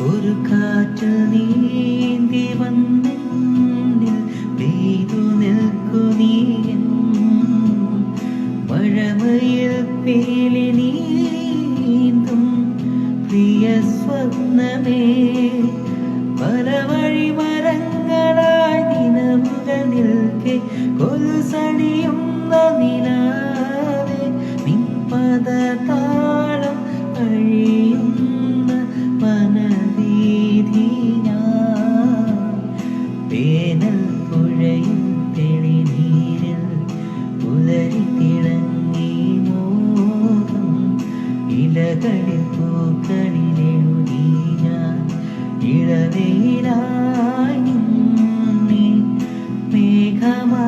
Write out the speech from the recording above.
ഒരു കാറ്റ് നീന്തി വന്നിൽ പെയ്തു നിൽക്കു നീയൻ മഴമയിൽ പേലി നീന്തും പ്രിയ സ്വപ്നമേ പല വഴി മരങ്ങളായി നിലവുകൾ നിൽക്കെ കൊലുസണിയുന്ന നിലാവേ നിൻ പദതാളം അഴിയുന്ന വനവീഥി ഞാൻ വേനൽ പുഴയിൽ തെളിനീരിൽ പുലരി തിളങ്ങി മോഹം ഇലകളിൽ പൂക്കളിലെഴുതി ഞാൻ ഇളവയിലായി മേഘമാ